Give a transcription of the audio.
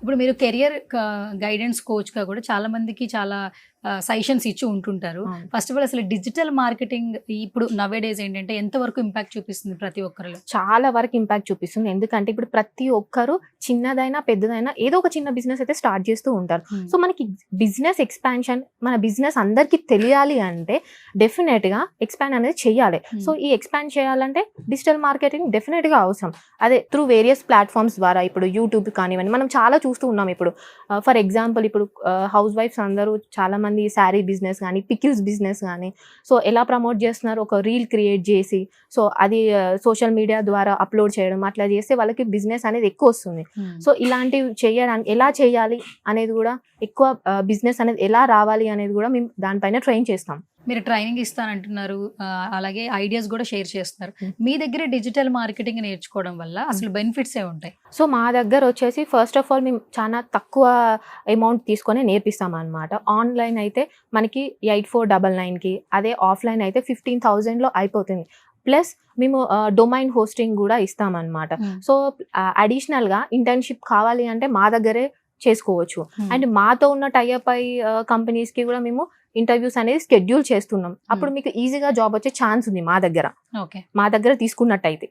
ఇప్పుడు మీరు career guidance కోచ్గా కూడా చాలా మందికి చాలా సజెషన్స్ ఇచ్చి ఉంటుంటారు. అవును. ఫస్ట్ ఆఫ్ ఆల్ అసలు డిజిటల్ మార్కెటింగ్ ఇప్పుడు నవే డేస్ ఏంటంటే ఎంతవరకు ఇంపాక్ట్ చూపిస్తుంది ప్రతి ఒక్కరిలో? చాలా వరకు ఇంపాక్ట్ చూపిస్తుంది. ఎందుకంటే ఇప్పుడు ప్రతి ఒక్కరు చిన్నదైనా, పెద్దదైనా ఏదో ఒక చిన్న బిజినెస్ అయితే స్టార్ట్ చేస్తూ ఉంటారు. సో మనకి బిజినెస్ ఎక్స్పాన్షన్, మన బిజినెస్ అందరికీ తెలియాలి అంటే డెఫినెట్‌గా ఎక్స్పాండ్ అనేది చేయాలి. సో ఈ ఎక్స్పాండ్ చేయాలంటే డిజిటల్ మార్కెటింగ్ డెఫినెట్‌గా అవసరం. అదే త్రూ వేరియస్ ప్లాట్‌ఫామ్స్ ద్వారా ఇప్పుడు యూట్యూబ్ కానివ్వండి, మనం చాలా చూస్తూ ఉన్నాం ఇప్పుడు. ఫర్ ఎగ్జాంపుల్ ఇప్పుడు హౌస్ వైఫ్స్ అందరూ చాలామంది శారీ బిజినెస్ గానీ, పికిల్స్ బిజినెస్ గానీ సో ఎలా ప్రమోట్ చేస్తున్నారు, ఒక రీల్ క్రియేట్ చేసి సో అది సోషల్ మీడియా ద్వారా అప్లోడ్ చేయడం, అట్లా చేస్తే వాళ్ళకి బిజినెస్ అనేది ఎక్కువ వస్తుంది. సో ఇలాంటివి చేయడానికి ఎలా చేయాలి అనేది కూడా ఎక్కువ బిజినెస్ అనేది ఎలా రావాలి అనేది కూడా మేము దానిపైన ట్రైన్ చేస్తాం. మీరు ట్రైనింగ్ ఇస్తానంటున్నారు, అలాగే ఐడియాస్ కూడా షేర్ చేస్తున్నారు. మీ దగ్గర డిజిటల్ మార్కెటింగ్ నేర్చుకోవడం వల్ల అసలు బెనిఫిట్స్ ఏ ఉంటాయి? సో మా దగ్గర వచ్చేసి ఫస్ట్ ఆఫ్ ఆల్ మేము చాలా తక్కువ అమౌంట్ తీసుకొని నేర్పిస్తాం అనమాట. ఆన్లైన్ అయితే మనకి 8499కి, అదే ఆఫ్లైన్ అయితే 15,000లో అయిపోతుంది. ప్లస్ మేము డొమైన్ హోస్టింగ్ కూడా ఇస్తామన్నమాట. సో అడిషనల్గా ఇంటర్న్షిప్ కావాలి అంటే మా దగ్గరే చేసుకోవచ్చు. అండ్ మాతో ఉన్న టైఅప్ అయి కంపెనీస్కి కూడా మేము ఇంటర్వ్యూస్ అనేది షెడ్యూల్ చేస్తున్నాం. అప్పుడు మీకు ఈజీగా జాబ్ వచ్చే ఛాన్స్ ఉంది మా దగ్గర తీసుకున్నట్టయితే.